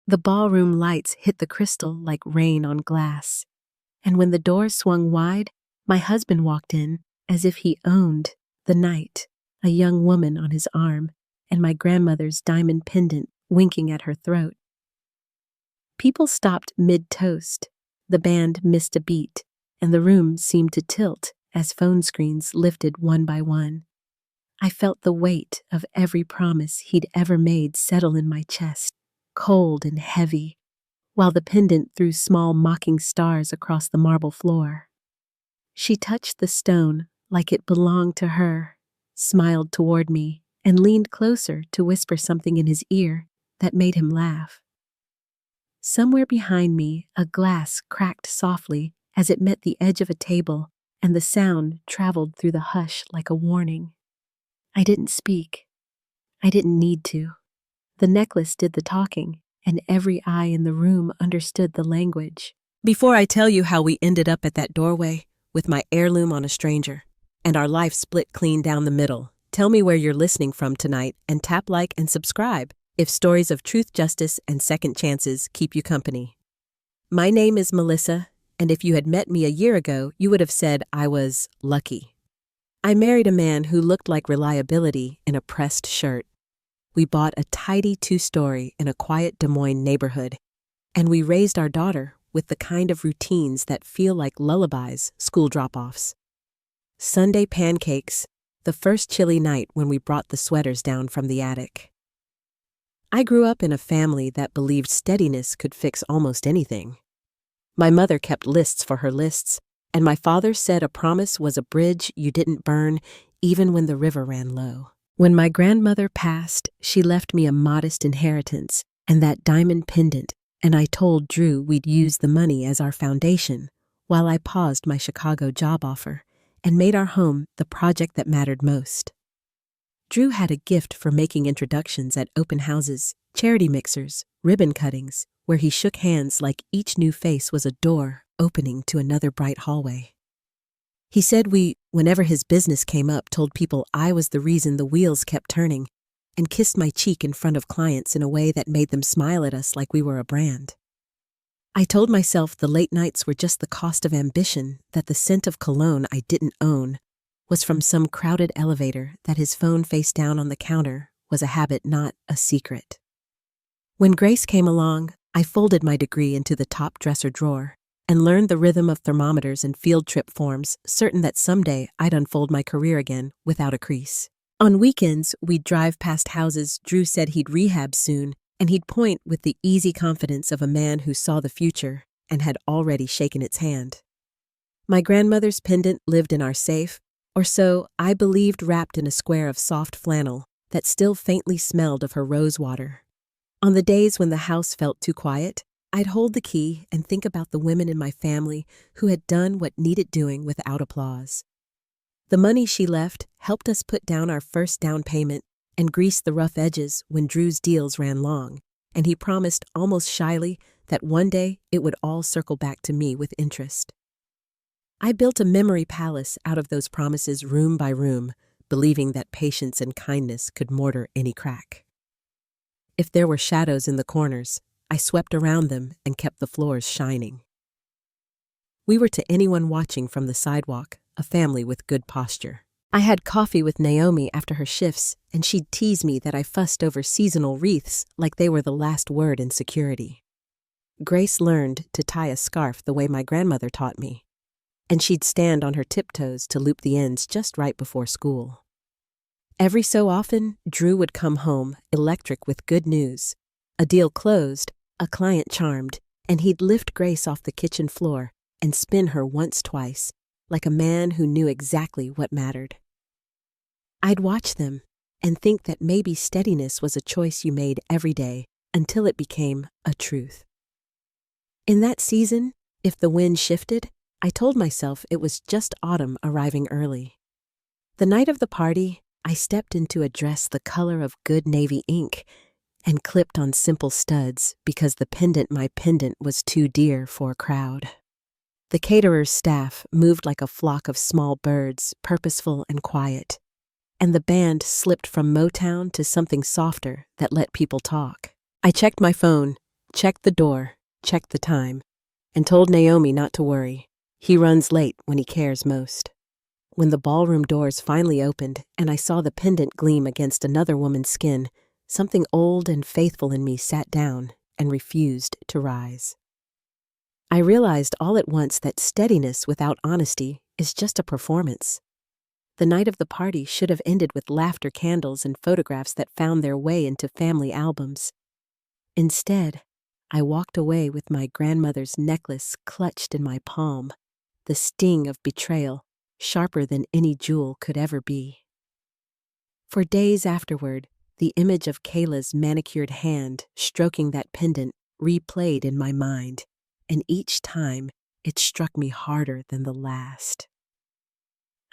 The ballroom lights hit the crystal like rain on glass. And when the door swung wide, my husband walked in as if he owned the night, a young woman on his arm, and my grandmother's diamond pendant winking at her throat. People stopped mid-toast. The band missed a beat, and the room seemed to tilt as phone screens lifted one by one. I felt the weight of every promise he'd ever made settle in my chest, cold and heavy, while the pendant threw small mocking stars across the marble floor. She touched the stone like it belonged to her, smiled toward me, and leaned closer to whisper something in his ear that made him laugh. Somewhere behind me, a glass cracked softly as it met the edge of a table, and the sound traveled through the hush like a warning. I didn't speak. I didn't need to. The necklace did the talking, and every eye in the room understood the language. Before I tell you how we ended up at that doorway, with my heirloom on a stranger, and our life split clean down the middle, tell me where you're listening from tonight and tap like and subscribe if stories of truth, justice, and second chances keep you company. My name is Melissa, and if you had met me a year ago, you would have said I was lucky. I married a man who looked like reliability in a pressed shirt. We bought a tidy 2-story in a quiet Des Moines neighborhood, and we raised our daughter with the kind of routines that feel like lullabies, school drop-offs. Sunday pancakes, the first chilly night when we brought the sweaters down from the attic. I grew up in a family that believed steadiness could fix almost anything. My mother kept lists for her lists, and my father said a promise was a bridge you didn't burn even when the river ran low. When my grandmother passed, she left me a modest inheritance and that diamond pendant, and I told Drew we'd use the money as our foundation while I paused my Chicago job offer and made our home the project that mattered most. Drew had a gift for making introductions at open houses, charity mixers, ribbon cuttings, where he shook hands like each new face was a door opening to another bright hallway. He said whenever his business came up, told people I was the reason the wheels kept turning, and kissed my cheek in front of clients in a way that made them smile at us like we were a brand. I told myself the late nights were just the cost of ambition, that the scent of cologne I didn't own was from some crowded elevator, that his phone face down on the counter was a habit, not a secret. When Grace came along, I folded my degree into the top dresser drawer and learned the rhythm of thermometers and field trip forms, certain that someday I'd unfold my career again without a crease. On weekends, we'd drive past houses Drew said he'd rehab soon, and he'd point with the easy confidence of a man who saw the future and had already shaken its hand. My grandmother's pendant lived in our safe, or so I believed, wrapped in a square of soft flannel that still faintly smelled of her rose water. On the days when the house felt too quiet, I'd hold the key and think about the women in my family who had done what needed doing without applause. The money she left helped us put down our first down payment and grease the rough edges when Drew's deals ran long, and he promised almost shyly that one day it would all circle back to me with interest. I built a memory palace out of those promises room by room, believing that patience and kindness could mortar any crack. If there were shadows in the corners, I swept around them and kept the floors shining. We were to anyone watching from the sidewalk, a family with good posture. I had coffee with Naomi after her shifts, and she'd tease me that I fussed over seasonal wreaths like they were the last word in security. Grace learned to tie a scarf the way my grandmother taught me, and she'd stand on her tiptoes to loop the ends just right before school. Every so often, Drew would come home, electric with good news. A deal closed, a client charmed, and he'd lift Grace off the kitchen floor and spin her once, twice, like a man who knew exactly what mattered. I'd watch them and think that maybe steadiness was a choice you made every day until it became a truth. In that season, if the wind shifted, I told myself it was just autumn arriving early. The night of the party, I stepped into a dress the color of good navy ink and clipped on simple studs because my pendant was too dear for a crowd. The caterer's staff moved like a flock of small birds, purposeful and quiet, and the band slipped from Motown to something softer that let people talk. I checked my phone, checked the door, checked the time, and told Naomi not to worry. He runs late when he cares most. When the ballroom doors finally opened and I saw the pendant gleam against another woman's skin, something old and faithful in me sat down and refused to rise. I realized all at once that steadiness without honesty is just a performance. The night of the party should have ended with laughter candles and photographs that found their way into family albums. Instead, I walked away with my grandmother's necklace clutched in my palm, the sting of betrayal sharper than any jewel could ever be. For days afterward, the image of Kayla's manicured hand stroking that pendant replayed in my mind, and each time it struck me harder than the last.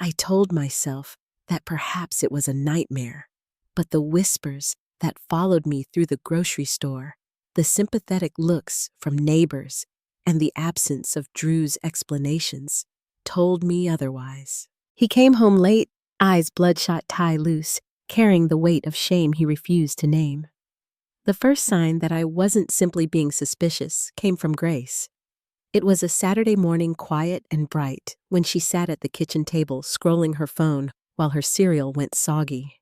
I told myself that perhaps it was a nightmare, but the whispers that followed me through the grocery store, the sympathetic looks from neighbors, and the absence of Drew's explanations told me otherwise. He came home late, eyes bloodshot, tie loose, carrying the weight of shame he refused to name. The first sign that I wasn't simply being suspicious came from Grace. It was a Saturday morning, quiet and bright, when she sat at the kitchen table scrolling her phone while her cereal went soggy.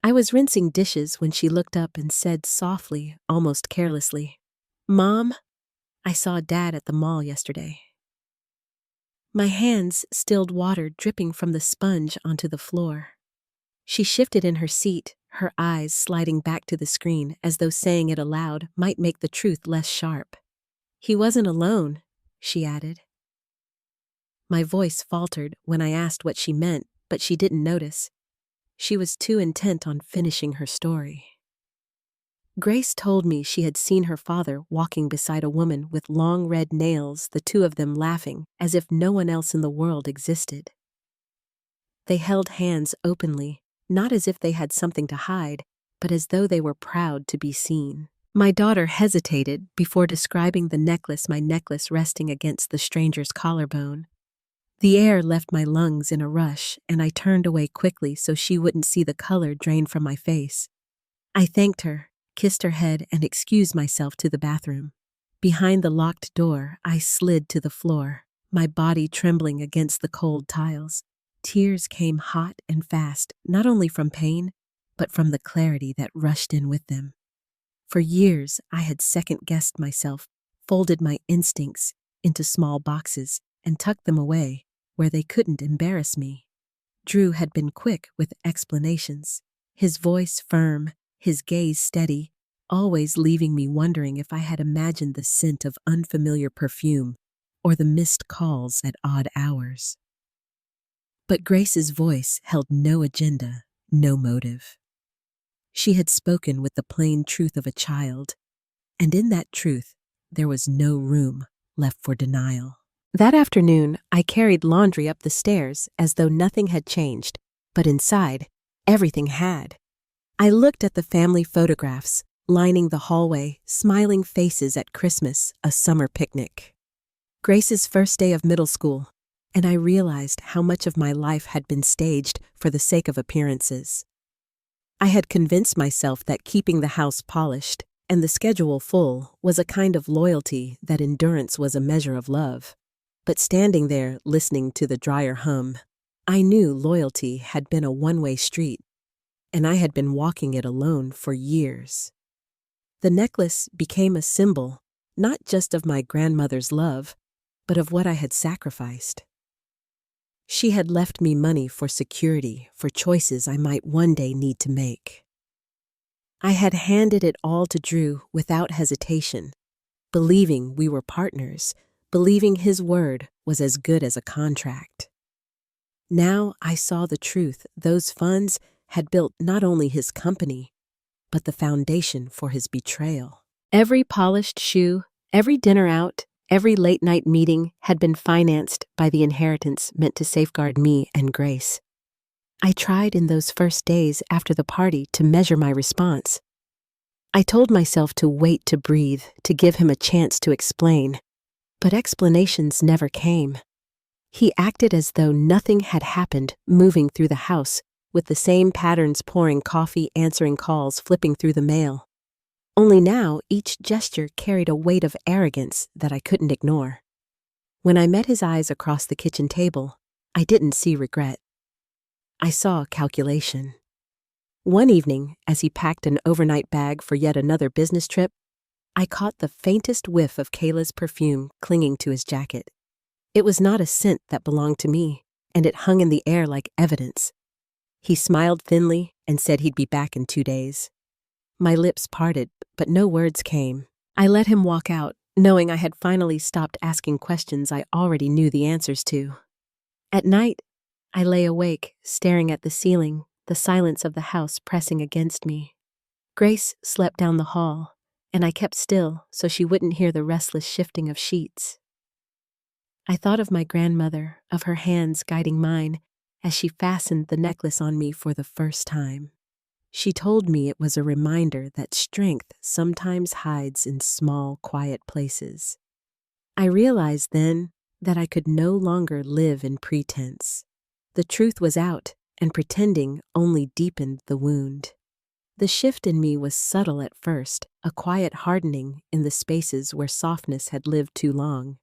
I was rinsing dishes when she looked up and said softly, almost carelessly, "Mom, I saw Dad at the mall yesterday." My hands stilled water dripping from the sponge onto the floor. She shifted in her seat, her eyes sliding back to the screen as though saying it aloud might make the truth less sharp. "He wasn't alone," she added. My voice faltered when I asked what she meant, but she didn't notice. She was too intent on finishing her story. Grace told me she had seen her father walking beside a woman with long red nails, the two of them laughing as if no one else in the world existed. They held hands openly, not as if they had something to hide, but as though they were proud to be seen. My daughter hesitated before describing the necklace, my necklace resting against the stranger's collarbone. The air left my lungs in a rush, and I turned away quickly so she wouldn't see the color drain from my face. I thanked her, kissed her head, and excused myself to the bathroom. Behind the locked door, I slid to the floor, my body trembling against the cold tiles. Tears came hot and fast, not only from pain, but from the clarity that rushed in with them. For years, I had second-guessed myself, folded my instincts into small boxes, and tucked them away where they couldn't embarrass me. Drew had been quick with explanations, his voice firm, his gaze steady, always leaving me wondering if I had imagined the scent of unfamiliar perfume or the missed calls at odd hours. But Grace's voice held no agenda, no motive. She had spoken with the plain truth of a child, and in that truth there was no room left for denial. That afternoon, I carried laundry up the stairs as though nothing had changed, but inside, everything had. I looked at the family photographs, lining the hallway, smiling faces at Christmas, a summer picnic. Grace's first day of middle school, and I realized how much of my life had been staged for the sake of appearances. I had convinced myself that keeping the house polished and the schedule full was a kind of loyalty, that endurance was a measure of love. But standing there, listening to the dryer hum, I knew loyalty had been a one-way street, and I had been walking it alone for years. The necklace became a symbol, not just of my grandmother's love, but of what I had sacrificed. She had left me money for security, for choices I might one day need to make. I had handed it all to Drew without hesitation, believing we were partners, believing his word was as good as a contract. Now I saw the truth. Those funds had built not only his company, but the foundation for his betrayal. Every polished shoe, every dinner out, every late-night meeting had been financed by the inheritance meant to safeguard me and Grace. I tried in those first days after the party to measure my response. I told myself to wait, to breathe, to give him a chance to explain. But explanations never came. He acted as though nothing had happened, moving through the house, with the same patterns: pouring coffee, answering calls, flipping through the mail. Only now each gesture carried a weight of arrogance that I couldn't ignore. When I met his eyes across the kitchen table, I didn't see regret. I saw calculation. One evening, as he packed an overnight bag for yet another business trip, I caught the faintest whiff of Kayla's perfume clinging to his jacket. It was not a scent that belonged to me, and it hung in the air like evidence. He smiled thinly and said he'd be back in 2 days. My lips parted, but no words came. I let him walk out, knowing I had finally stopped asking questions I already knew the answers to. At night, I lay awake, staring at the ceiling, the silence of the house pressing against me. Grace slept down the hall, and I kept still so she wouldn't hear the restless shifting of sheets. I thought of my grandmother, of her hands guiding mine, as she fastened the necklace on me for the first time. She told me it was a reminder that strength sometimes hides in small, quiet places. I realized then that I could no longer live in pretense. The truth was out, and pretending only deepened the wound. The shift in me was subtle at first, a quiet hardening in the spaces where softness had lived too long.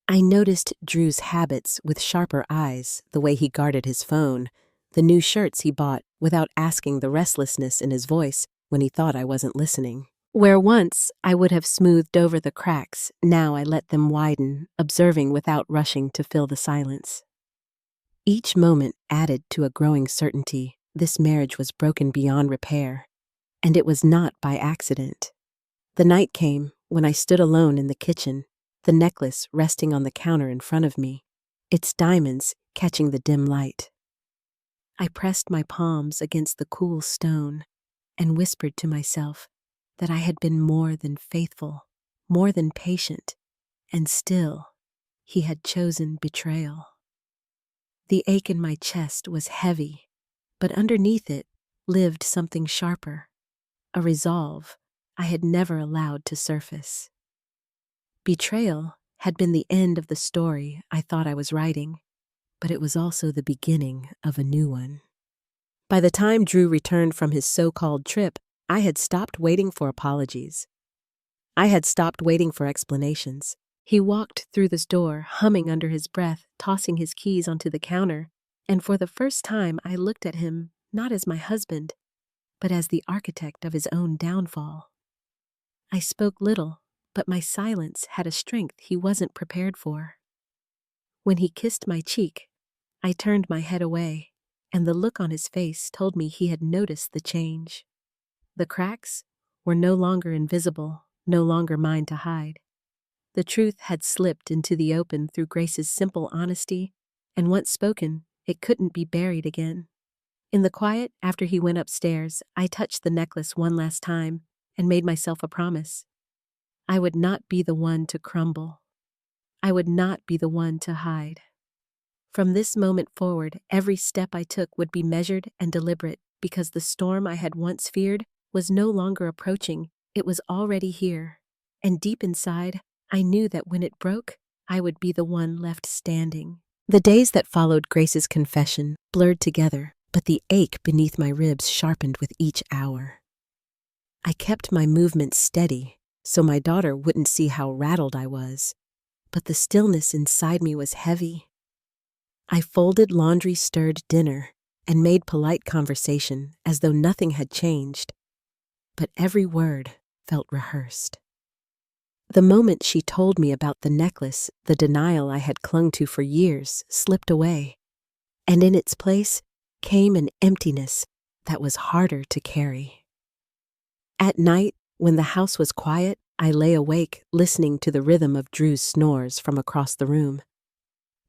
I noticed Drew's habits with sharper eyes, the way he guarded his phone, the new shirts he bought without asking, the restlessness in his voice when he thought I wasn't listening. Where once I would have smoothed over the cracks, now I let them widen, observing without rushing to fill the silence. Each moment added to a growing certainty this marriage was broken beyond repair, and it was not by accident. The night came when I stood alone in the kitchen, the necklace resting on the counter in front of me, its diamonds catching the dim light. I pressed my palms against the cool stone and whispered to myself that I had been more than faithful, more than patient, and still, he had chosen betrayal. The ache in my chest was heavy, but underneath it lived something sharper, a resolve I had never allowed to surface. Betrayal had been the end of the story I thought I was writing, but it was also the beginning of a new one. By the time Drew returned from his so-called trip, I had stopped waiting for apologies. I had stopped waiting for explanations. He walked through this door, humming under his breath, tossing his keys onto the counter, and for the first time I looked at him not as my husband, but as the architect of his own downfall. I spoke little, but my silence had a strength he wasn't prepared for. When he kissed my cheek, I turned my head away, and the look on his face told me he had noticed the change. The cracks were no longer invisible, no longer mine to hide. The truth had slipped into the open through Grace's simple honesty, and once spoken, it couldn't be buried again. In the quiet, after he went upstairs, I touched the necklace one last time and made myself a promise. I would not be the one to crumble. I would not be the one to hide. From this moment forward, every step I took would be measured and deliberate, because the storm I had once feared was no longer approaching, it was already here. And deep inside, I knew that when it broke, I would be the one left standing. The days that followed Grace's confession blurred together, but the ache beneath my ribs sharpened with each hour. I kept my movements steady, so my daughter wouldn't see how rattled I was, but the stillness inside me was heavy. I folded laundry, stirred dinner, and made polite conversation as though nothing had changed, but every word felt rehearsed. The moment she told me about the necklace, the denial I had clung to for years slipped away, and in its place came an emptiness that was harder to carry. At night, when the house was quiet, I lay awake listening to the rhythm of Drew's snores from across the room.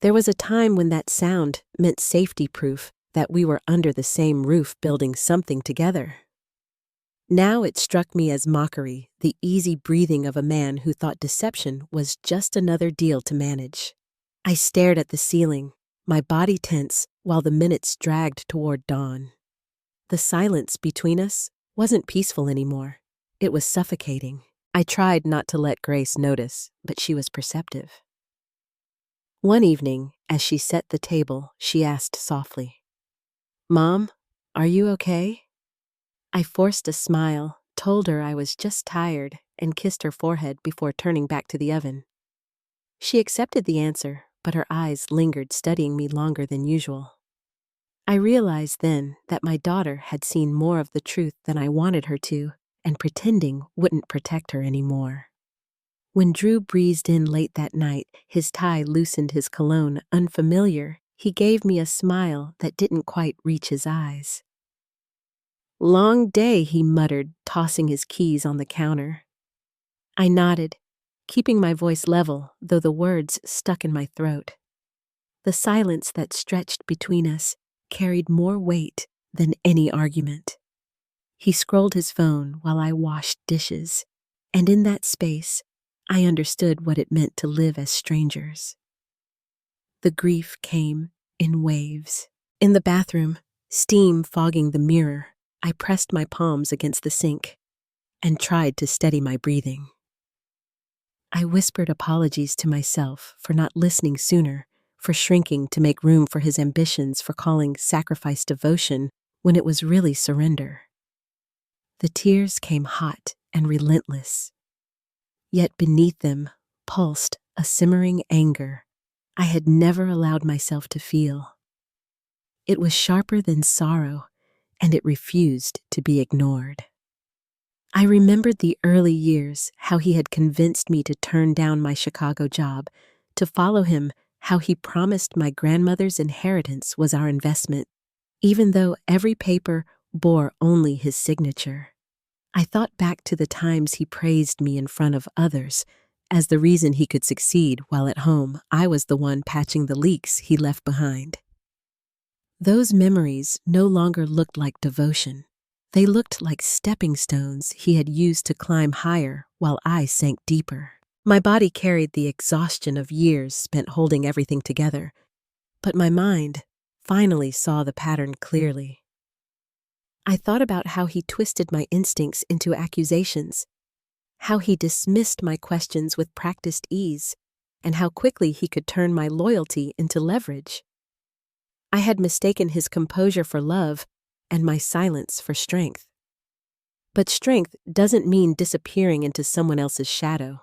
There was a time when that sound meant safety proof that we were under the same roof building something together. Now it struck me as mockery, the easy breathing of a man who thought deception was just another deal to manage. I stared at the ceiling, my body tense while the minutes dragged toward dawn. The silence between us wasn't peaceful anymore. It was suffocating. I tried not to let Grace notice, but she was perceptive. One evening, as she set the table, she asked softly, "Mom, are you okay?" I forced a smile, told her I was just tired, and kissed her forehead before turning back to the oven. She accepted the answer, but her eyes lingered, studying me longer than usual. I realized then that my daughter had seen more of the truth than I wanted her to, and pretending wouldn't protect her anymore. When Drew breezed in late that night, his tie loosened his cologne unfamiliar, he gave me a smile that didn't quite reach his eyes. "Long day," he muttered, tossing his keys on the counter. I nodded, keeping my voice level, though the words stuck in my throat. The silence that stretched between us carried more weight than any argument. He scrolled his phone while I washed dishes, and in that space, I understood what it meant to live as strangers. The grief came in waves. In the bathroom, steam fogging the mirror, I pressed my palms against the sink and tried to steady my breathing. I whispered apologies to myself for not listening sooner, for shrinking to make room for his ambitions, for calling sacrifice devotion when it was really surrender. The tears came hot and relentless. Yet beneath them pulsed a simmering anger I had never allowed myself to feel. It was sharper than sorrow, and it refused to be ignored. I remembered the early years, how he had convinced me to turn down my Chicago job, to follow him, how he promised my grandmother's inheritance was our investment, even though every paper bore only his signature. I thought back to the times he praised me in front of others as the reason he could succeed, while at home I was the one patching the leaks he left behind. Those memories no longer looked like devotion. They looked like stepping stones he had used to climb higher while I sank deeper. My body carried the exhaustion of years spent holding everything together, but my mind finally saw the pattern clearly. I thought about how he twisted my instincts into accusations, how he dismissed my questions with practiced ease, and how quickly he could turn my loyalty into leverage. I had mistaken his composure for love and my silence for strength. But strength doesn't mean disappearing into someone else's shadow.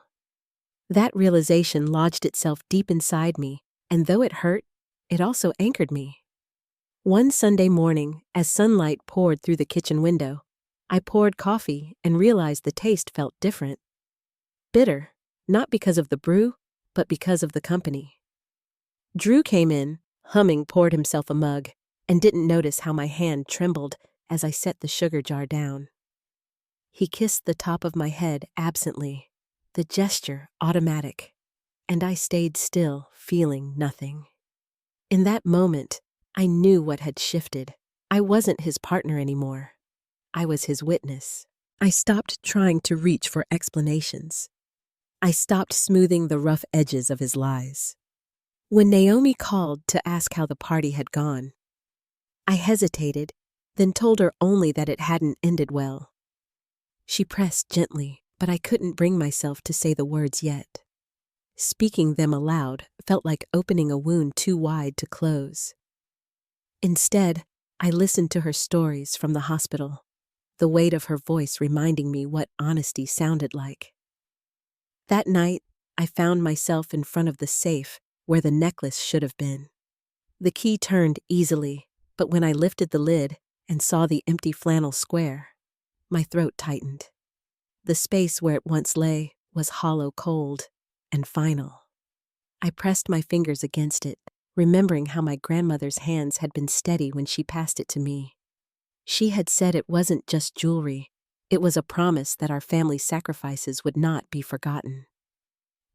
That realization lodged itself deep inside me, and though it hurt, it also anchored me. One Sunday morning, as sunlight poured through the kitchen window, I poured coffee and realized the taste felt different. Bitter, not because of the brew, but because of the company. Drew came in, humming, poured himself a mug, and didn't notice how my hand trembled as I set the sugar jar down. He kissed the top of my head absently, the gesture automatic, and I stayed still, feeling nothing. In that moment, I knew what had shifted. I wasn't his partner anymore. I was his witness. I stopped trying to reach for explanations. I stopped smoothing the rough edges of his lies. When Naomi called to ask how the party had gone, I hesitated, then told her only that it hadn't ended well. She pressed gently, but I couldn't bring myself to say the words yet. Speaking them aloud felt like opening a wound too wide to close. Instead, I listened to her stories from the hospital, the weight of her voice reminding me what honesty sounded like. That night, I found myself in front of the safe where the necklace should have been. The key turned easily, but when I lifted the lid and saw the empty flannel square, my throat tightened. The space where it once lay was hollow, cold, and final. I pressed my fingers against it, remembering how my grandmother's hands had been steady when she passed it to me. She had said it wasn't just jewelry, it was a promise that our family sacrifices would not be forgotten.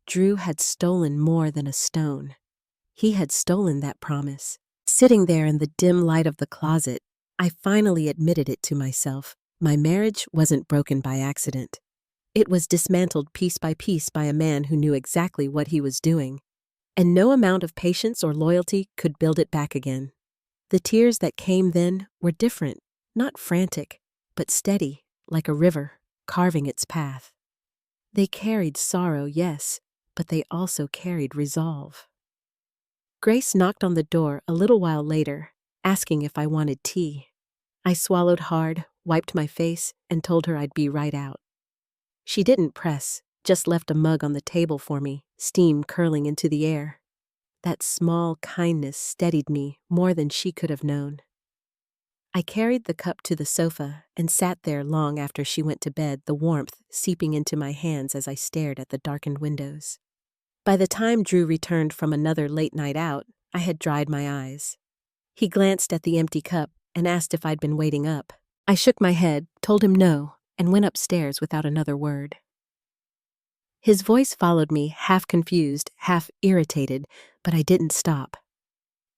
Drew had stolen more than a stone. He had stolen that promise. Sitting there in the dim light of the closet, I finally admitted it to myself. My marriage wasn't broken by accident. It was dismantled piece by piece by a man who knew exactly what he was doing, and no amount of patience or loyalty could build it back again. The tears that came then were different, not frantic, but steady, like a river, carving its path. They carried sorrow, yes, but they also carried resolve. Grace knocked on the door a little while later, asking if I wanted tea. I swallowed hard, wiped my face, and told her I'd be right out. She didn't press, just left a mug on the table for me, steam curling into the air. That small kindness steadied me more than she could have known. I carried the cup to the sofa and sat there long after she went to bed, the warmth seeping into my hands as I stared at the darkened windows. By the time Drew returned from another late night out, I had dried my eyes. He glanced at the empty cup and asked if I'd been waiting up. I shook my head, told him no, and went upstairs without another word. His voice followed me, half confused, half irritated, but I didn't stop.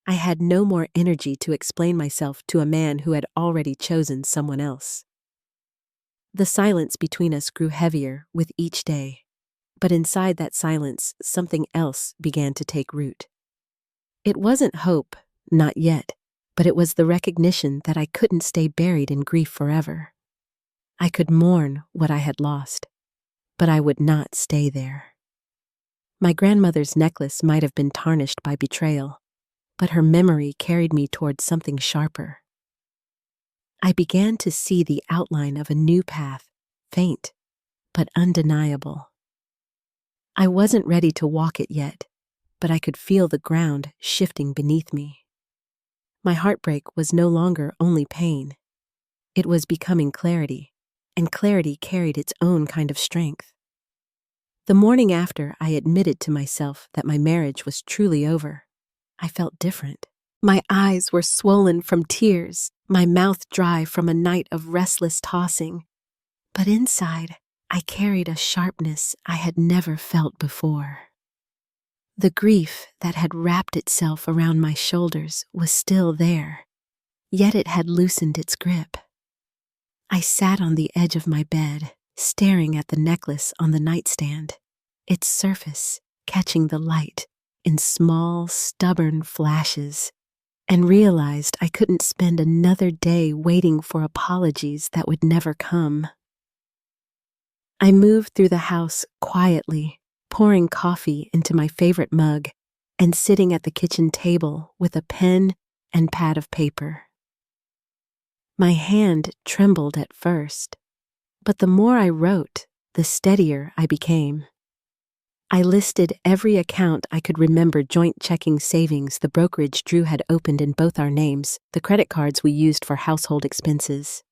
I had no more energy to explain myself to a man who had already chosen someone else. The silence between us grew heavier with each day, but inside that silence, something else began to take root. It wasn't hope, not yet, but it was the recognition that I couldn't stay buried in grief forever. I could mourn what I had lost, but I would not stay there. My grandmother's necklace might have been tarnished by betrayal, but her memory carried me towards something sharper. I began to see the outline of a new path, faint, but undeniable. I wasn't ready to walk it yet, but I could feel the ground shifting beneath me. My heartbreak was no longer only pain. It was becoming clarity, and clarity carried its own kind of strength. The morning after I admitted to myself that my marriage was truly over, I felt different. My eyes were swollen from tears, my mouth dry from a night of restless tossing. But inside, I carried a sharpness I had never felt before. The grief that had wrapped itself around my shoulders was still there, yet it had loosened its grip. I sat on the edge of my bed, staring at the necklace on the nightstand, its surface catching the light in small, stubborn flashes, and realized I couldn't spend another day waiting for apologies that would never come. I moved through the house quietly, pouring coffee into my favorite mug and sitting at the kitchen table with a pen and pad of paper. My hand trembled at first, but the more I wrote, the steadier I became. I listed every account I could remember: joint checking, savings, the brokerage Drew had opened in both our names, the credit cards we used for household expenses.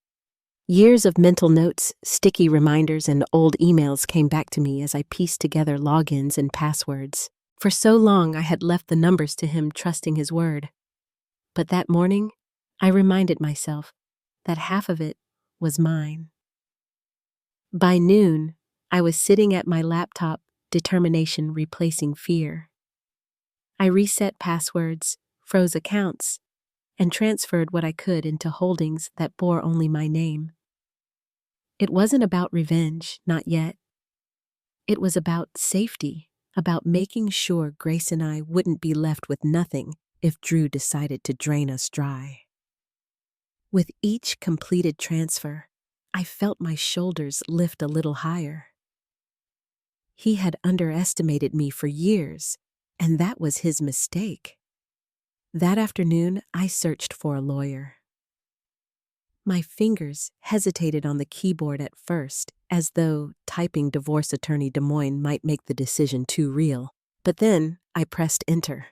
Years of mental notes, sticky reminders, and old emails came back to me as I pieced together logins and passwords. For so long I had left the numbers to him, trusting his word. But that morning, I reminded myself that half of it was mine. By noon, I was sitting at my laptop, determination replacing fear. I reset passwords, froze accounts, and transferred what I could into holdings that bore only my name. It wasn't about revenge, not yet. It was about safety, about making sure Grace and I wouldn't be left with nothing if Drew decided to drain us dry. With each completed transfer, I felt my shoulders lift a little higher. He had underestimated me for years, and that was his mistake. That afternoon, I searched for a lawyer. My fingers hesitated on the keyboard at first, as though typing divorce attorney Des Moines might make the decision too real. But then I pressed enter.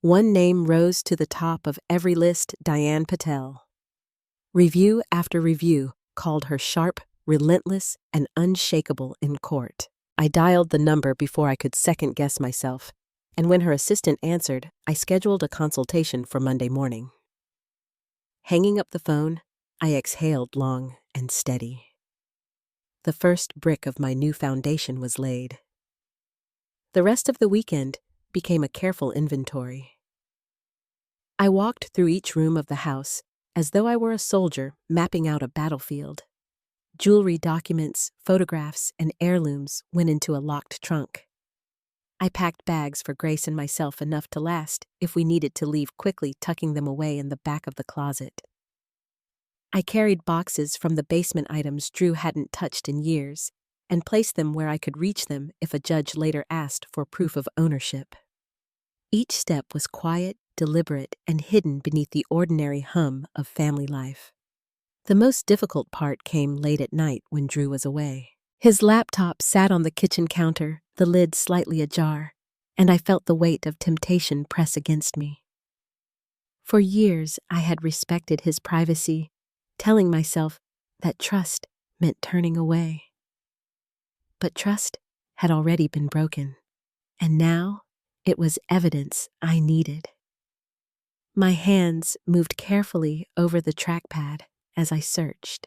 One name rose to the top of every list: Diane Patel. Review after review called her sharp, relentless, and unshakable in court. I dialed the number before I could second-guess myself, and when her assistant answered, I scheduled a consultation for Monday morning. Hanging up the phone, I exhaled long and steady. The first brick of my new foundation was laid. The rest of the weekend became a careful inventory. I walked through each room of the house as though I were a soldier mapping out a battlefield. Jewelry, documents, photographs, and heirlooms went into a locked trunk. I packed bags for Grace and myself, enough to last if we needed to leave quickly, tucking them away in the back of the closet. I carried boxes from the basement, items Drew hadn't touched in years, and placed them where I could reach them if a judge later asked for proof of ownership. Each step was quiet, deliberate, and hidden beneath the ordinary hum of family life. The most difficult part came late at night when Drew was away. His laptop sat on the kitchen counter, the lid slightly ajar, and I felt the weight of temptation press against me. For years, I had respected his privacy, telling myself that trust meant turning away. But trust had already been broken, and now it was evidence I needed. My hands moved carefully over the trackpad as I searched.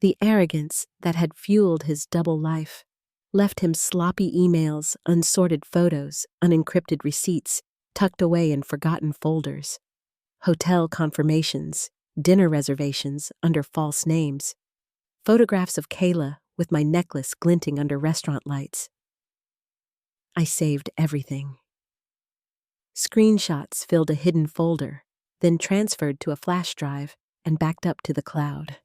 The arrogance that had fueled his double life left him sloppy emails, unsorted photos, unencrypted receipts, tucked away in forgotten folders, hotel confirmations, dinner reservations under false names, photographs of Kayla with my necklace glinting under restaurant lights. I saved everything. Screenshots filled a hidden folder, then transferred to a flash drive and backed up to the cloud.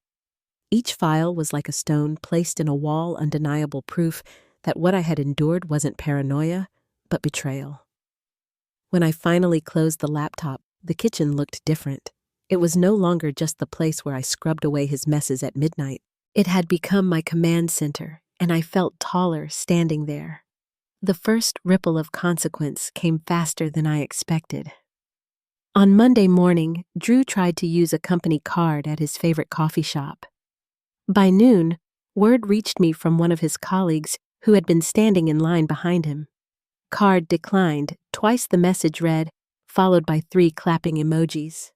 Each file was like a stone placed in a wall, undeniable proof that what I had endured wasn't paranoia, but betrayal. When I finally closed the laptop, the kitchen looked different. It was no longer just the place where I scrubbed away his messes at midnight. It had become my command center, and I felt taller standing there. The first ripple of consequence came faster than I expected. On Monday morning, Drew tried to use a company card at his favorite coffee shop. By noon, word reached me from one of his colleagues who had been standing in line behind him. Card declined, twice the message read, followed by 3 clapping emojis.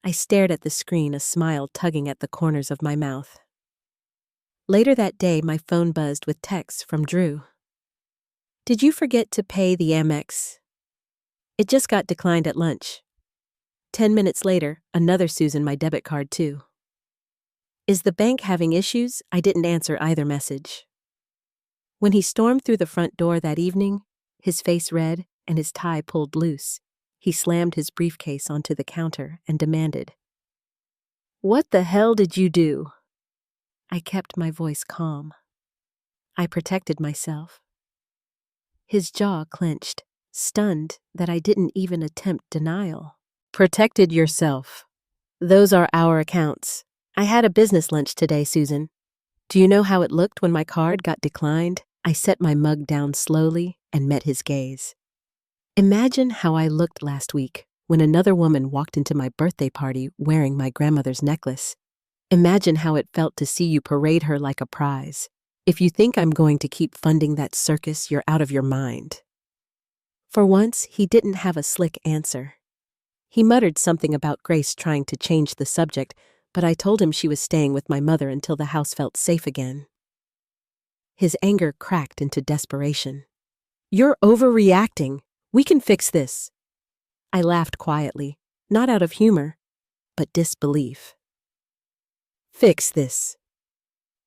I stared at the screen, a smile tugging at the corners of my mouth. Later that day, my phone buzzed with texts from Drew. "Did you forget to pay the Amex? It just got declined at lunch." 10 minutes later, another Susan, my debit card too. "Is the bank having issues?" I didn't answer either message. When he stormed through the front door that evening, his face red and his tie pulled loose, he slammed his briefcase onto the counter and demanded, "What the hell did you do?" I kept my voice calm. I protected myself. His jaw clenched, stunned that I didn't even attempt denial. "Protected yourself. Those are our accounts. I had a business lunch today, Susan. Do you know how it looked when my card got declined?" I set my mug down slowly and met his gaze. "Imagine how I looked last week when another woman walked into my birthday party wearing my grandmother's necklace. Imagine how it felt to see you parade her like a prize. If you think I'm going to keep funding that circus, you're out of your mind." For once, he didn't have a slick answer. He muttered something about Grace trying to change the subject, but I told him she was staying with my mother until the house felt safe again. His anger cracked into desperation. "You're overreacting. We can fix this." I laughed quietly, not out of humor, but disbelief. "Fix this?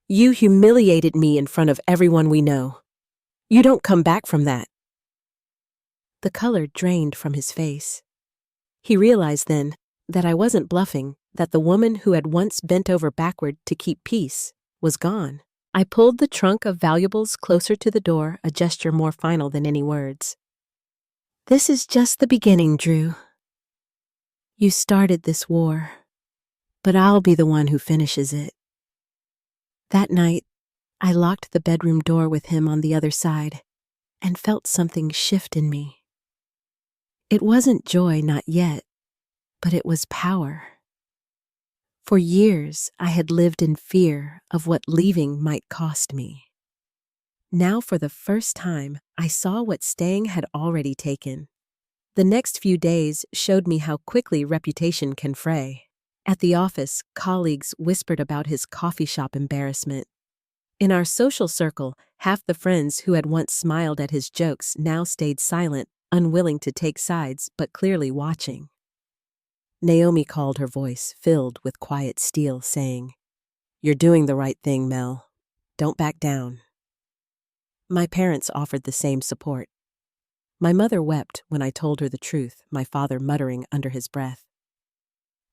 You humiliated me in front of everyone we know. You don't come back from that." The color drained from his face. He realized then that I wasn't bluffing, that the woman who had once bent over backward to keep peace was gone. I pulled the trunk of valuables closer to the door, a gesture more final than any words. "This is just the beginning, Drew. You started this war, but I'll be the one who finishes it." That night, I locked the bedroom door with him on the other side and felt something shift in me. It wasn't joy, not yet, but it was power. For years, I had lived in fear of what leaving might cost me. Now, for the first time, I saw what staying had already taken. The next few days showed me how quickly reputation can fray. At the office, colleagues whispered about his coffee shop embarrassment. In our social circle, half the friends who had once smiled at his jokes now stayed silent, unwilling to take sides but clearly watching. Naomi called, her voice filled with quiet steel, saying, "You're doing the right thing, Mel. Don't back down." My parents offered the same support. My mother wept when I told her the truth, my father muttering under his breath,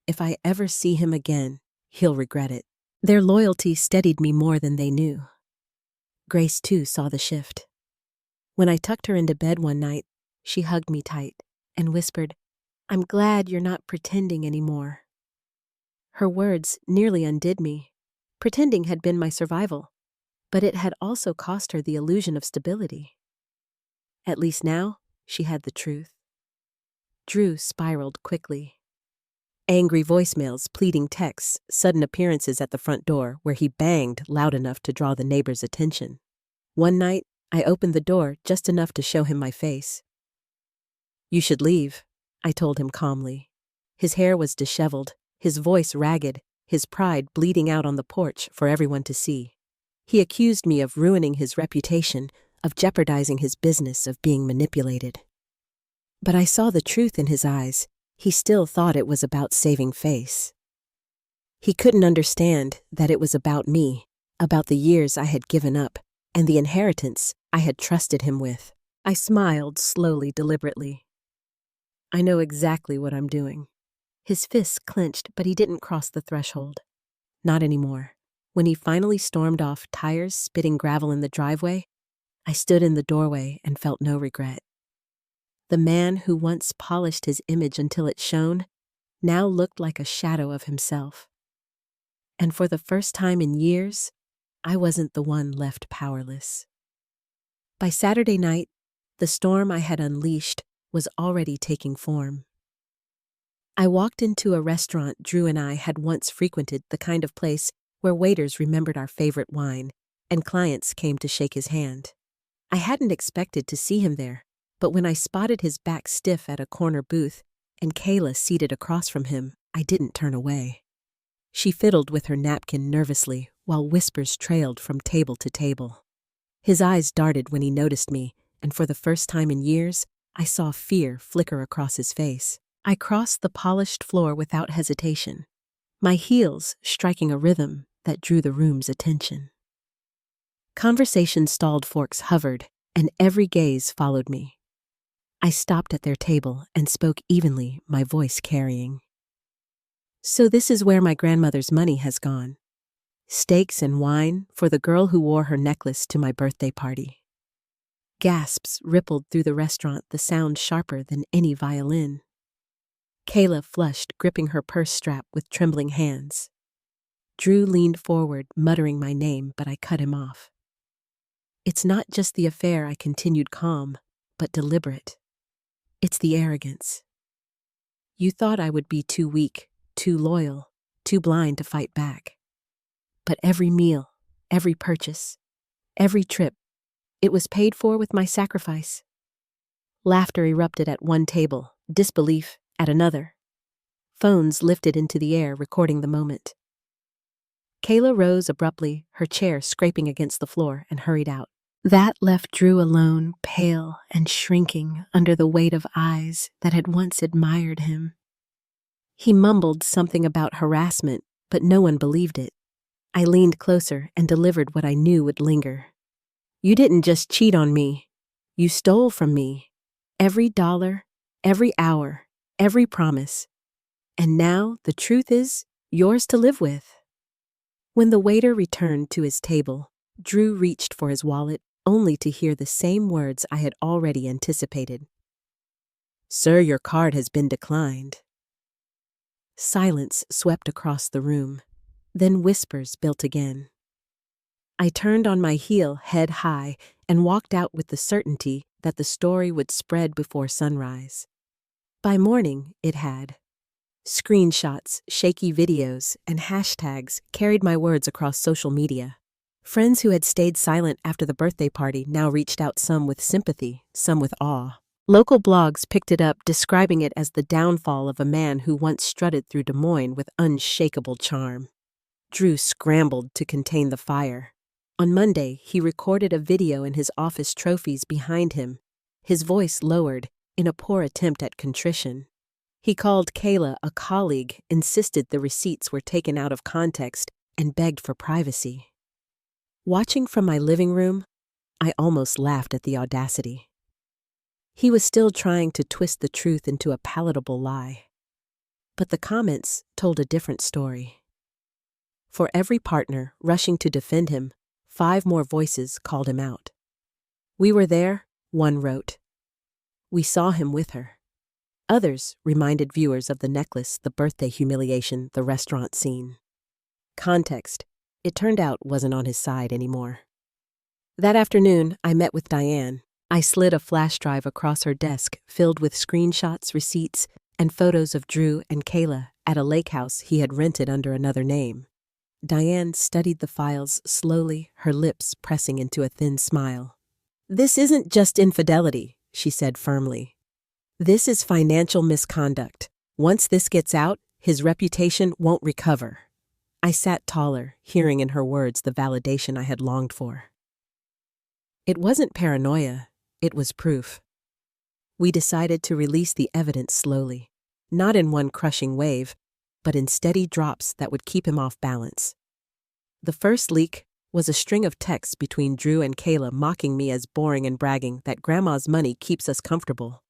"If I ever see him again, he'll regret it." Their loyalty steadied me more than they knew. Grace, too, saw the shift. When I tucked her into bed one night, she hugged me tight and whispered, "I'm glad you're not pretending anymore." Her words nearly undid me. Pretending had been my survival, but it had also cost her the illusion of stability. At least now, she had the truth. Drew spiraled quickly. Angry voicemails, pleading texts, sudden appearances at the front door where he banged loud enough to draw the neighbors' attention. One night, I opened the door just enough to show him my face. "You should leave," I told him calmly. His hair was disheveled, his voice ragged, his pride bleeding out on the porch for everyone to see. He accused me of ruining his reputation, of jeopardizing his business, of being manipulated. But I saw the truth in his eyes. He still thought it was about saving face. He couldn't understand that it was about me, about the years I had given up, and the inheritance I had trusted him with. I smiled slowly, deliberately. "I know exactly what I'm doing." His fists clenched, but he didn't cross the threshold. Not anymore. When he finally stormed off, tires spitting gravel in the driveway, I stood in the doorway and felt no regret. The man who once polished his image until it shone now looked like a shadow of himself. And for the first time in years, I wasn't the one left powerless. By Saturday night, the storm I had unleashed was already taking form. I walked into a restaurant Drew and I had once frequented, the kind of place where waiters remembered our favorite wine and clients came to shake his hand. I hadn't expected to see him there, but when I spotted his back stiff at a corner booth and Kayla seated across from him, I didn't turn away. She fiddled with her napkin nervously while whispers trailed from table to table. His eyes darted when he noticed me, and for the first time in years, I saw fear flicker across his face. I crossed the polished floor without hesitation, my heels striking a rhythm that drew the room's attention. Conversation stalled forks hovered, and every gaze followed me. I stopped at their table and spoke evenly, my voice carrying. "So this is where my grandmother's money has gone. Steaks and wine for the girl who wore her necklace to my birthday party." Gasps rippled through the restaurant, the sound sharper than any violin. Kayla flushed, gripping her purse strap with trembling hands. Drew leaned forward, muttering my name, but I cut him off. "It's not just the affair," I continued, calm, but deliberate. "It's the arrogance. You thought I would be too weak, too loyal, too blind to fight back. But every meal, every purchase, every trip, it was paid for with my sacrifice." Laughter erupted at one table, disbelief at another. Phones lifted into the air, recording the moment. Kayla rose abruptly, her chair scraping against the floor, and hurried out. That left Drew alone, pale and shrinking under the weight of eyes that had once admired him. He mumbled something about harassment, but no one believed it. I leaned closer and delivered what I knew would linger. "You didn't just cheat on me. You stole from me. Every dollar, every hour, every promise. And now the truth is yours to live with." When the waiter returned to his table, Drew reached for his wallet, only to hear the same words I had already anticipated. "Sir, your card has been declined." Silence swept across the room. Then whispers built again. I turned on my heel, head high, and walked out with the certainty that the story would spread before sunrise. By morning, it had. Screenshots, shaky videos, and hashtags carried my words across social media. Friends who had stayed silent after the birthday party now reached out, some with sympathy, some with awe. Local blogs picked it up, describing it as the downfall of a man who once strutted through Des Moines with unshakable charm. Drew scrambled to contain the fire. On Monday, he recorded a video in his office trophies behind him, his voice lowered in a poor attempt at contrition. He called Kayla a colleague, insisted the receipts were taken out of context, and begged for privacy. Watching from my living room, I almost laughed at the audacity. He was still trying to twist the truth into a palatable lie. But the comments told a different story. For every partner rushing to defend him, 5 more voices called him out. "We were there," one wrote. "We saw him with her." Others reminded viewers of the necklace, the birthday humiliation, the restaurant scene. Context: it turned out wasn't on his side anymore. That afternoon, I met with Diane. I slid a flash drive across her desk filled with screenshots, receipts, and photos of Drew and Kayla at a lake house he had rented under another name. Diane studied the files slowly, her lips pressing into a thin smile. "This isn't just infidelity," she said firmly. "This is financial misconduct. Once this gets out, his reputation won't recover." I sat taller, hearing in her words the validation I had longed for. It wasn't paranoia, it was proof. We decided to release the evidence slowly, not in one crushing wave, but in steady drops that would keep him off balance. The first leak was a string of texts between Drew and Kayla mocking me as boring and bragging that Grandma's money keeps us comfortable.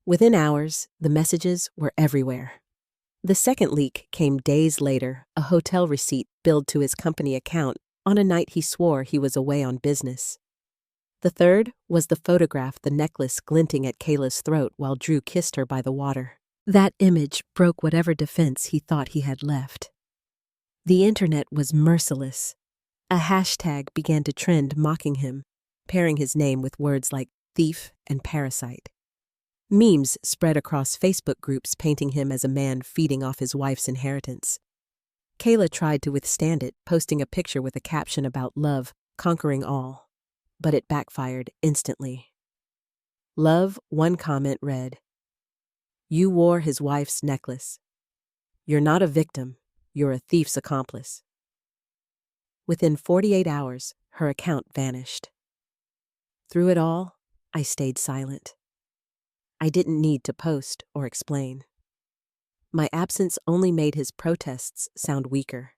Within hours, the messages were everywhere. The second leak came days later, a hotel receipt billed to his company account on a night he swore he was away on business. The third was the photograph, the necklace glinting at Kayla's throat while Drew kissed her by the water. That image broke whatever defense he thought he had left. The internet was merciless. A hashtag began to trend mocking him, pairing his name with words like thief and parasite. Memes spread across Facebook groups painting him as a man feeding off his wife's inheritance. Kayla tried to withstand it, posting a picture with a caption about love conquering all. But it backfired instantly. Love, one comment read, "You wore his wife's necklace. You're not a victim, you're a thief's accomplice." Within 48 hours, her account vanished. Through it all, I stayed silent. I didn't need to post or explain. My absence only made his protests sound weaker.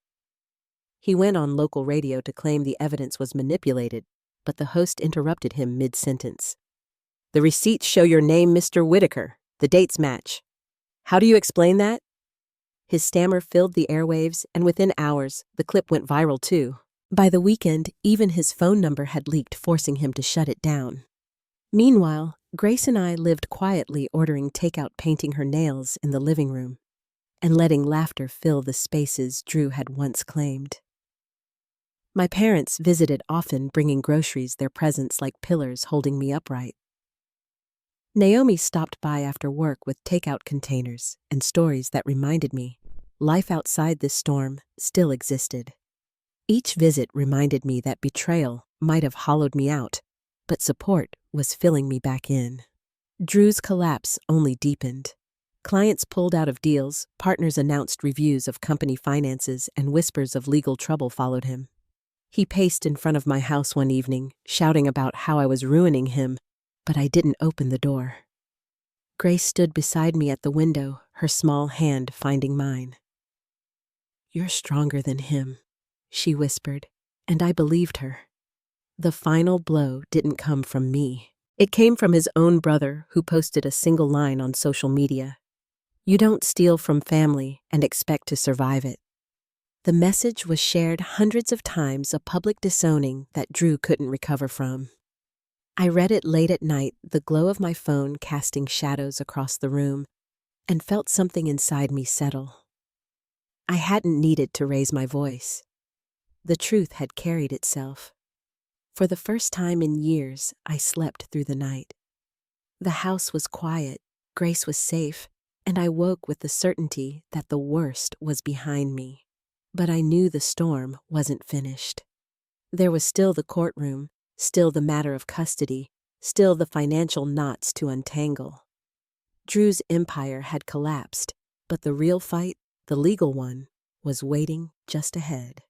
He went on local radio to claim the evidence was manipulated, but the host interrupted him mid-sentence. "The receipts show your name, Mr. Whitaker. The dates match. How do you explain that?" His stammer filled the airwaves, and within hours, the clip went viral too. By the weekend, even his phone number had leaked, forcing him to shut it down. Meanwhile, Grace and I lived quietly, ordering takeout, painting her nails in the living room, and letting laughter fill the spaces Drew had once claimed. My parents visited often, bringing groceries, their presence like pillars holding me upright. Naomi stopped by after work with takeout containers and stories that reminded me life outside this storm still existed. Each visit reminded me that betrayal might have hollowed me out, but support was filling me back in. Drew's collapse only deepened. Clients pulled out of deals, partners announced reviews of company finances, and whispers of legal trouble followed him. He paced in front of my house one evening, shouting about how I was ruining him, but I didn't open the door. Grace stood beside me at the window, her small hand finding mine. "You're stronger than him," she whispered, and I believed her. The final blow didn't come from me. It came from his own brother, who posted a single line on social media. "You don't steal from family and expect to survive it." The message was shared hundreds of times, a public disowning that Drew couldn't recover from. I read it late at night, the glow of my phone casting shadows across the room, and felt something inside me settle. I hadn't needed to raise my voice. The truth had carried itself. For the first time in years, I slept through the night. The house was quiet, Grace was safe, and I woke with the certainty that the worst was behind me. But I knew the storm wasn't finished. There was still the courtroom, still the matter of custody, still the financial knots to untangle. Drew's empire had collapsed, but the real fight, the legal one, was waiting just ahead.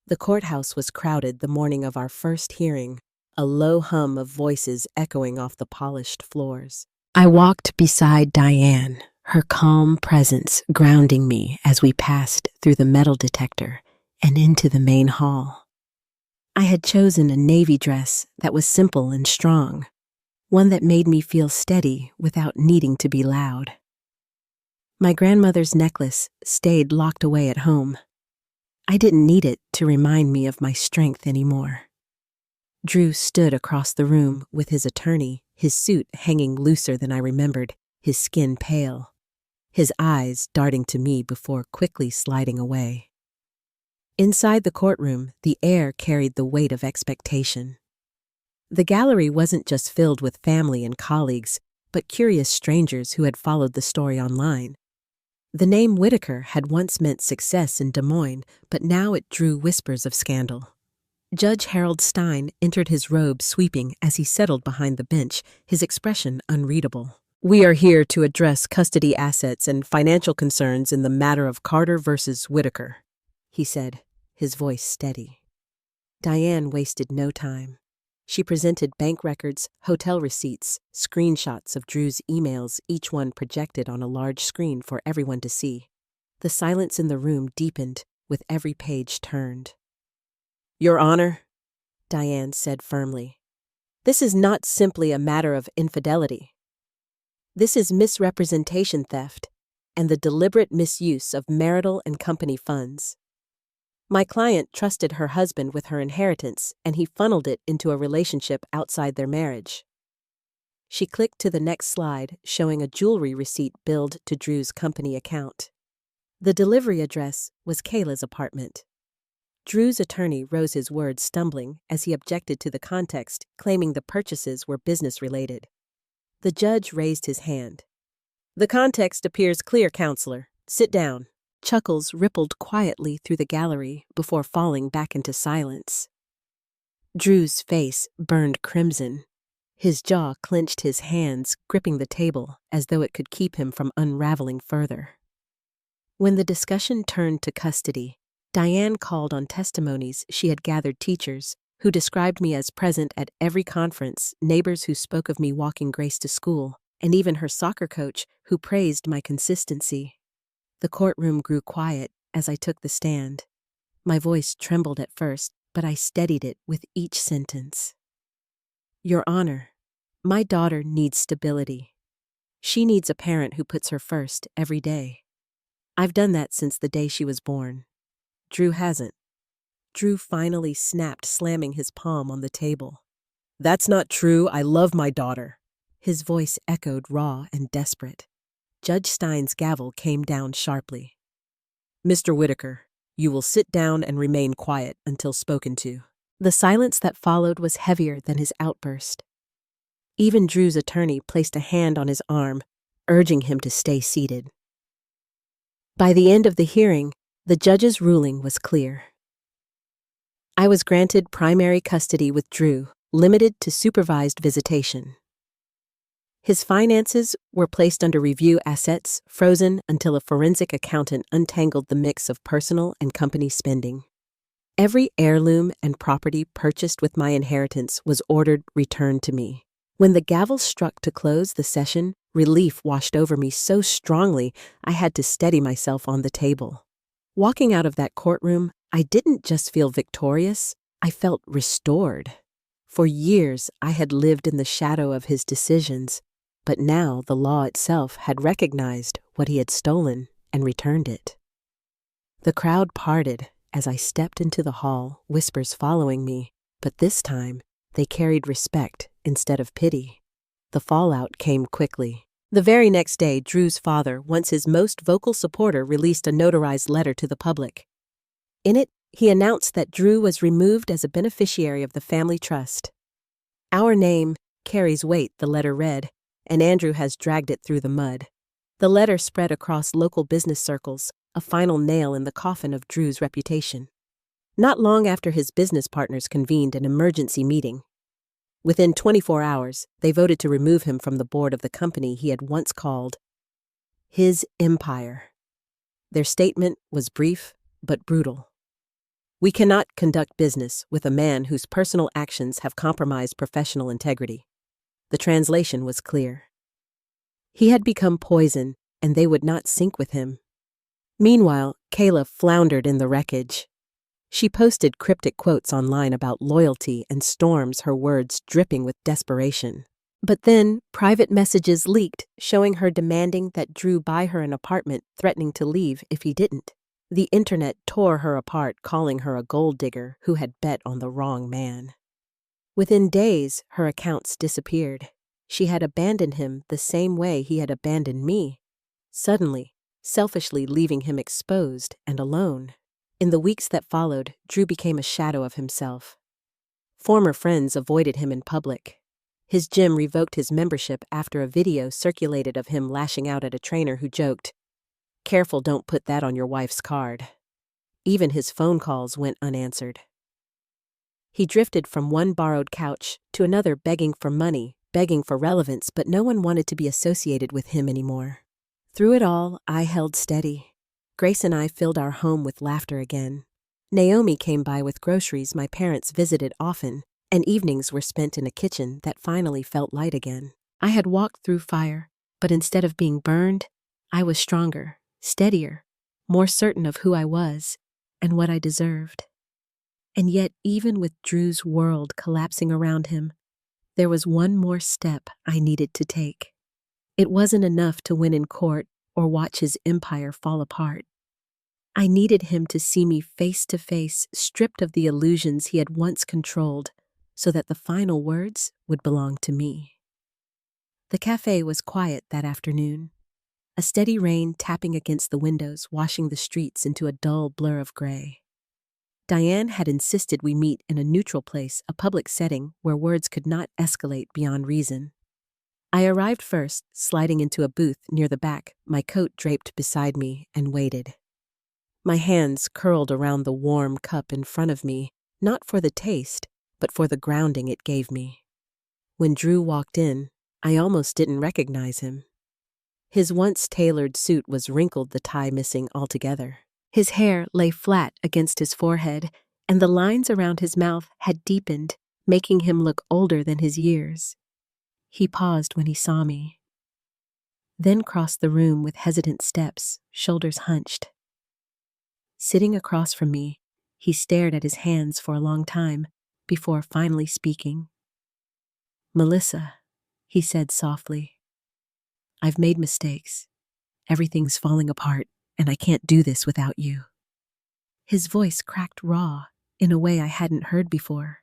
The courthouse was crowded the morning of our first hearing, a low hum of voices echoing off the polished floors. I walked beside Diane, her calm presence grounding me as we passed through the metal detector and into the main hall. I had chosen a navy dress that was simple and strong, one that made me feel steady without needing to be loud. My grandmother's necklace stayed locked away at home. I didn't need it to remind me of my strength anymore. Drew stood across the room with his attorney, his suit hanging looser than I remembered, his skin pale, his eyes darting to me before quickly sliding away. Inside the courtroom, the air carried the weight of expectation. The gallery wasn't just filled with family and colleagues, but curious strangers who had followed the story online. The name Whitaker had once meant success in Des Moines, but now it drew whispers of scandal. Judge Harold Stein entered his robe sweeping as he settled behind the bench, his expression unreadable. "We are here to address custody assets and financial concerns in the matter of Carter versus Whitaker," he said, his voice steady. Diane wasted no time. She presented bank records, hotel receipts, screenshots of Drew's emails, each one projected on a large screen for everyone to see. The silence in the room deepened with every page turned. "Your Honor," Diane said firmly, "this is not simply a matter of infidelity. This is misrepresentation theft and the deliberate misuse of marital and company funds. My client trusted her husband with her inheritance, and he funneled it into a relationship outside their marriage." She clicked to the next slide, showing a jewelry receipt billed to Drew's company account. The delivery address was Kayla's apartment. Drew's attorney rose his words stumbling as he objected to the context, claiming the purchases were business-related. The judge raised his hand. "The context appears clear, counselor. Sit down." Chuckles rippled quietly through the gallery before falling back into silence. Drew's face burned crimson. His jaw clenched, his hands gripping the table as though it could keep him from unraveling further. When the discussion turned to custody, Diane called on testimonies she had gathered, teachers who described me as present at every conference, neighbors who spoke of me walking Grace to school, and even her soccer coach who praised my consistency. The courtroom grew quiet as I took the stand. My voice trembled at first, but I steadied it with each sentence. "Your Honor, my daughter needs stability. She needs a parent who puts her first every day. I've done that since the day she was born. Drew hasn't." Drew finally snapped, slamming his palm on the table. "That's not true. I love my daughter." His voice echoed raw and desperate. Judge Stein's gavel came down sharply. "Mr. Whitaker, you will sit down and remain quiet until spoken to." The silence that followed was heavier than his outburst. Even Drew's attorney placed a hand on his arm, urging him to stay seated. By the end of the hearing, the judge's ruling was clear. I was granted primary custody with Drew, limited to supervised visitation. His finances were placed under review, assets frozen until a forensic accountant untangled the mix of personal and company spending. Every heirloom and property purchased with my inheritance was ordered returned to me. When the gavel struck to close the session, relief washed over me so strongly I had to steady myself on the table. Walking out of that courtroom, I didn't just feel victorious, I felt restored. For years, I had lived in the shadow of his decisions, but now the law itself had recognized what he had stolen and returned it. The crowd parted as I stepped into the hall, whispers following me, but this time they carried respect instead of pity. The fallout came quickly. The very next day, Drew's father, once his most vocal supporter, released a notarized letter to the public. In it, he announced that Drew was removed as a beneficiary of the family trust. "Our name carries weight," the letter read, and Andrew has dragged it through the mud. The letter spread across local business circles, a final nail in the coffin of Drew's reputation. Not long after his business partners convened an emergency meeting. Within 24 hours, they voted to remove him from the board of the company he had once called his empire. Their statement was brief but brutal. "We cannot conduct business with a man whose personal actions have compromised professional integrity." The translation was clear. He had become poison, and they would not sink with him. Meanwhile, Kayla floundered in the wreckage. She posted cryptic quotes online about loyalty and storms, her words dripping with desperation. But then, private messages leaked, showing her demanding that Drew buy her an apartment, threatening to leave if he didn't. The internet tore her apart, calling her a gold digger who had bet on the wrong man. Within days, her accounts disappeared. She had abandoned him the same way he had abandoned me, suddenly, selfishly leaving him exposed and alone. In the weeks that followed, Drew became a shadow of himself. Former friends avoided him in public. His gym revoked his membership after a video circulated of him lashing out at a trainer who joked, "Careful, don't put that on your wife's card." Even his phone calls went unanswered. He drifted from one borrowed couch to another, begging for money, begging for relevance, but no one wanted to be associated with him anymore. Through it all, I held steady. Grace and I filled our home with laughter again. Naomi came by with groceries my parents visited often, and evenings were spent in a kitchen that finally felt light again. I had walked through fire, but instead of being burned, I was stronger, steadier, more certain of who I was and what I deserved. And yet, even with Drew's world collapsing around him, there was one more step I needed to take. It wasn't enough to win in court or watch his empire fall apart. I needed him to see me face to face, stripped of the illusions he had once controlled, so that the final words would belong to me. The cafe was quiet that afternoon. A steady rain tapping against the windows, washing the streets into a dull blur of gray. Diane had insisted we meet in a neutral place, a public setting where words could not escalate beyond reason. I arrived first, sliding into a booth near the back, my coat draped beside me, and waited. My hands curled around the warm cup in front of me, not for the taste, but for the grounding it gave me. When Drew walked in, I almost didn't recognize him. His once tailored suit was wrinkled, the tie missing altogether. His hair lay flat against his forehead, and the lines around his mouth had deepened, making him look older than his years. He paused when he saw me, then crossed the room with hesitant steps, shoulders hunched. Sitting across from me, he stared at his hands for a long time before finally speaking. "Melissa," he said softly, "I've made mistakes. Everything's falling apart, and I can't do this without you." His voice cracked raw in a way I hadn't heard before.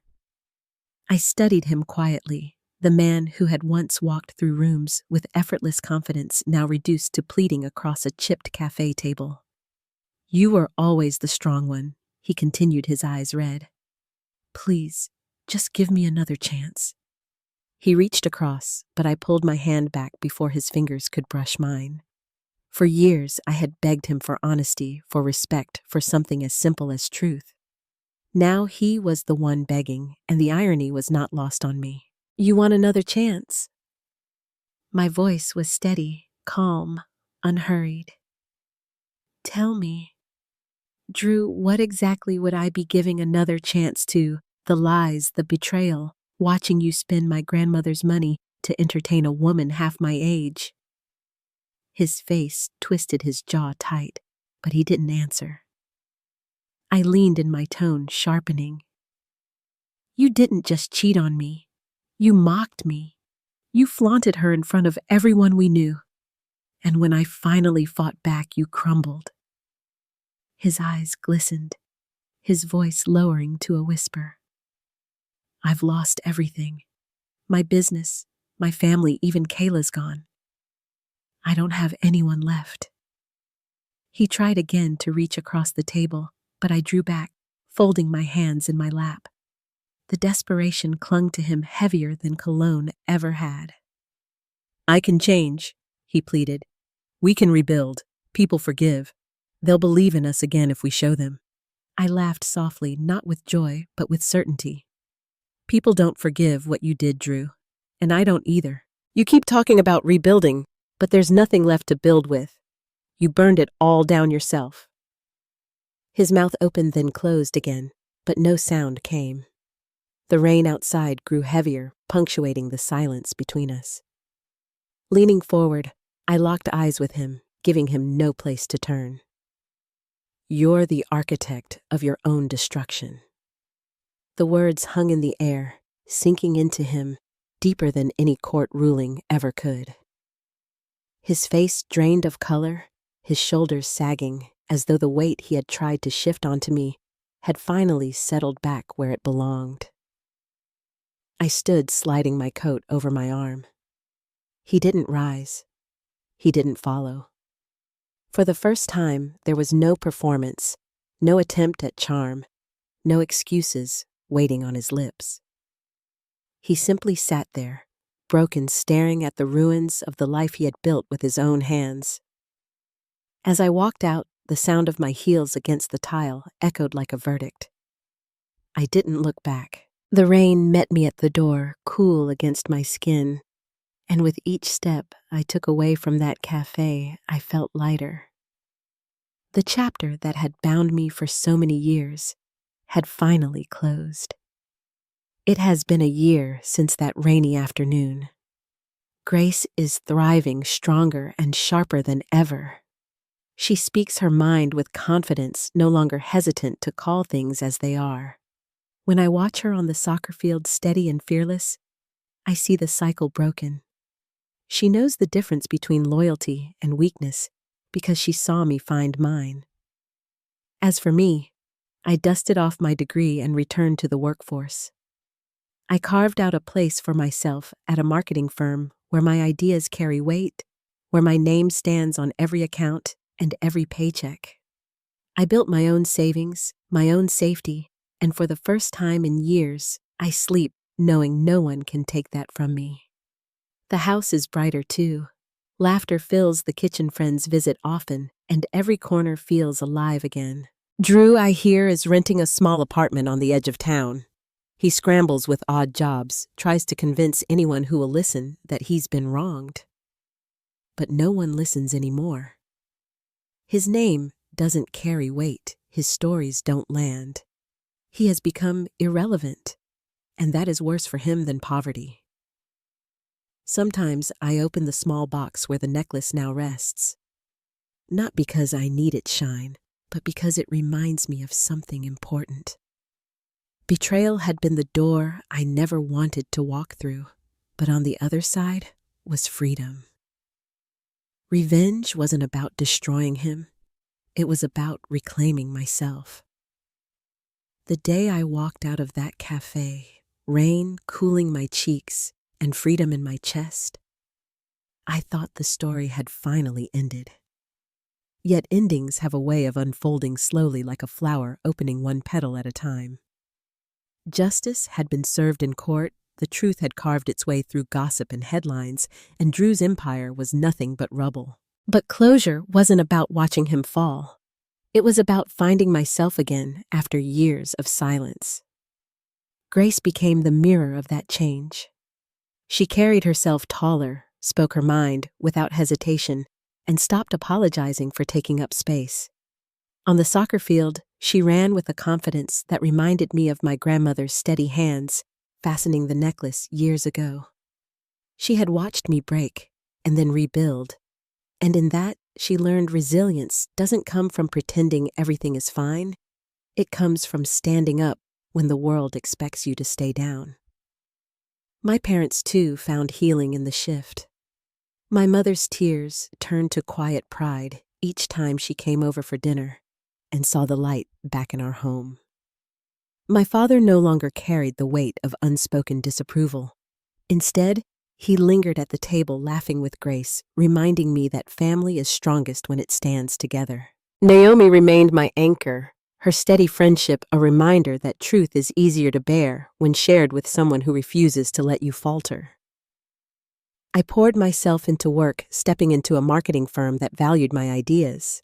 I studied him quietly, the man who had once walked through rooms with effortless confidence, now reduced to pleading across a chipped cafe table. "You were always the strong one," he continued, his eyes red. "Please, just give me another chance." He reached across, but I pulled my hand back before his fingers could brush mine. For years, I had begged him for honesty, for respect, for something as simple as truth. Now he was the one begging, and the irony was not lost on me. "You want another chance?" My voice was steady, calm, unhurried. "Tell me, Drew, what exactly would I be giving another chance to? The lies, the betrayal, watching you spend my grandmother's money to entertain a woman half my age." His face twisted, his jaw tight, but he didn't answer. I leaned in, my tone sharpening. "You didn't just cheat on me. You mocked me. You flaunted her in front of everyone we knew. And when I finally fought back, you crumbled." His eyes glistened, his voice lowering to a whisper. "I've lost everything. My business, my family, even Kayla's gone. I don't have anyone left." He tried again to reach across the table, but I drew back, folding my hands in my lap. The desperation clung to him heavier than cologne ever had. "I can change," he pleaded. "We can rebuild. People forgive. They'll believe in us again if we show them." I laughed softly, not with joy, but with certainty. "People don't forgive what you did, Drew. And I don't either. You keep talking about rebuilding, but there's nothing left to build with. You burned it all down yourself." His mouth opened, then closed again, but no sound came. The rain outside grew heavier, punctuating the silence between us. Leaning forward, I locked eyes with him, giving him no place to turn. "You're the architect of your own destruction." The words hung in the air, sinking into him deeper than any court ruling ever could. His face drained of color, his shoulders sagging, as though the weight he had tried to shift onto me had finally settled back where it belonged. I stood, sliding my coat over my arm. He didn't rise. He didn't follow. For the first time, there was no performance, no attempt at charm, no excuses waiting on his lips. He simply sat there, broken, staring at the ruins of the life he had built with his own hands. As I walked out, the sound of my heels against the tile echoed like a verdict. I didn't look back. The rain met me at the door, cool against my skin, and with each step I took away from that cafe, I felt lighter. The chapter that had bound me for so many years had finally closed. It has been a year since that rainy afternoon. Grace is thriving, stronger and sharper than ever. She speaks her mind with confidence, no longer hesitant to call things as they are. When I watch her on the soccer field steady and fearless, I see the cycle broken. She knows the difference between loyalty and weakness because she saw me find mine. As for me, I dusted off my degree and returned to the workforce. I carved out a place for myself at a marketing firm where my ideas carry weight, where my name stands on every account and every paycheck. I built my own savings, my own safety, and for the first time in years, I sleep knowing no one can take that from me. The house is brighter too. Laughter fills the kitchen, friends visit often, and every corner feels alive again. Drew, I hear, is renting a small apartment on the edge of town. He scrambles with odd jobs, tries to convince anyone who will listen that he's been wronged. But no one listens anymore. His name doesn't carry weight, his stories don't land. He has become irrelevant, and that is worse for him than poverty. Sometimes I open the small box where the necklace now rests. Not because I need its shine, but because it reminds me of something important. Betrayal had been the door I never wanted to walk through, but on the other side was freedom. Revenge wasn't about destroying him. It was about reclaiming myself. The day I walked out of that cafe, rain cooling my cheeks and freedom in my chest, I thought the story had finally ended. Yet endings have a way of unfolding slowly like a flower opening one petal at a time. Justice had been served in court, the truth had carved its way through gossip and headlines, and Drew's empire was nothing but rubble. But closure wasn't about watching him fall. It was about finding myself again after years of silence. Grace became the mirror of that change. She carried herself taller, spoke her mind without hesitation, and stopped apologizing for taking up space. On the soccer field, she ran with a confidence that reminded me of my grandmother's steady hands fastening the necklace years ago. She had watched me break and then rebuild, and in that she learned resilience doesn't come from pretending everything is fine. It comes from standing up when the world expects you to stay down. My parents, too, found healing in the shift. My mother's tears turned to quiet pride each time she came over for dinner and saw the light back in our home. My father no longer carried the weight of unspoken disapproval. Instead, he lingered at the table laughing with Grace, reminding me that family is strongest when it stands together. Naomi remained my anchor, her steady friendship a reminder that truth is easier to bear when shared with someone who refuses to let you falter. I poured myself into work, stepping into a marketing firm that valued my ideas.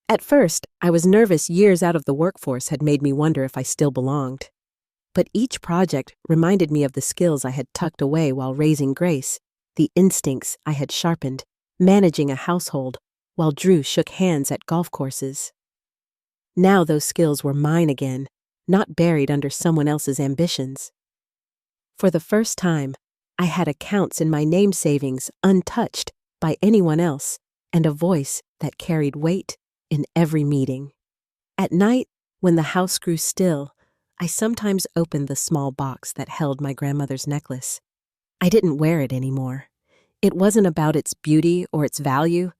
At first, I was nervous. Years out of the workforce had made me wonder if I still belonged. But each project reminded me of the skills I had tucked away while raising Grace, the instincts I had sharpened, managing a household, while Drew shook hands at golf courses. Now those skills were mine again, not buried under someone else's ambitions. For the first time, I had accounts in my name savings untouched by anyone else, and a voice that carried weight in every meeting. At night, when the house grew still, I sometimes opened the small box that held my grandmother's necklace. I didn't wear it anymore. It wasn't about its beauty or its value.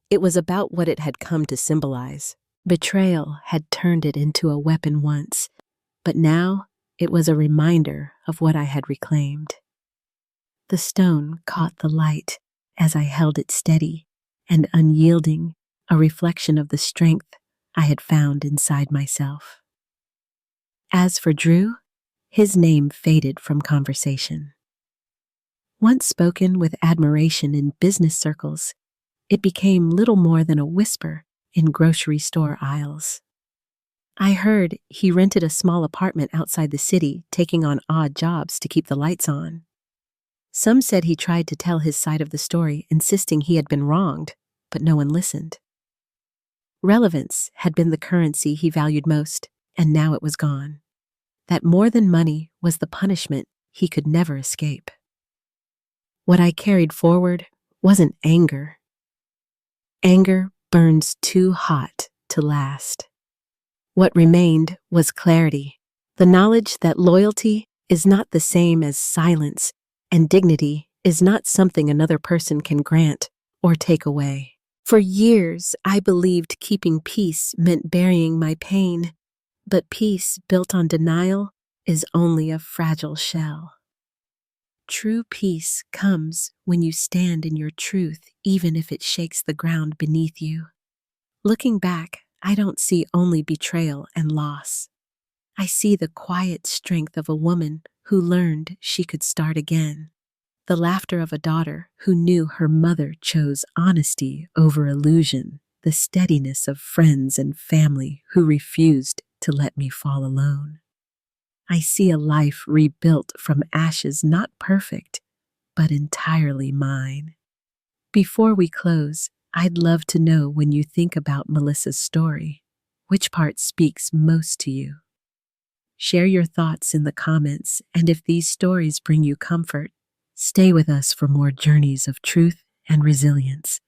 It was about what it had come to symbolize. Betrayal had turned it into a weapon once, but now it was a reminder of what I had reclaimed. The stone caught the light as I held it steady and unyielding, a reflection of the strength I had found inside myself. As for Drew, his name faded from conversation. Once spoken with admiration in business circles, it became little more than a whisper in grocery store aisles. I heard he rented a small apartment outside the city, taking on odd jobs to keep the lights on. Some said he tried to tell his side of the story, insisting he had been wronged, but no one listened. Relevance had been the currency he valued most, and now it was gone. That more than money was the punishment he could never escape. What I carried forward wasn't anger. Anger burns too hot to last. What remained was clarity, the knowledge that loyalty is not the same as silence, and dignity is not something another person can grant or take away. For years, I believed keeping peace meant burying my pain, but peace built on denial is only a fragile shell. True peace comes when you stand in your truth, even if it shakes the ground beneath you. Looking back, I don't see only betrayal and loss. I see the quiet strength of a woman who learned she could start again. The laughter of a daughter who knew her mother chose honesty over illusion. The steadiness of friends and family who refused to let me fall alone. I see a life rebuilt from ashes, not perfect, but entirely mine. Before we close, I'd love to know, when you think about Melissa's story, which part speaks most to you? Share your thoughts in the comments, and if these stories bring you comfort, stay with us for more journeys of truth and resilience.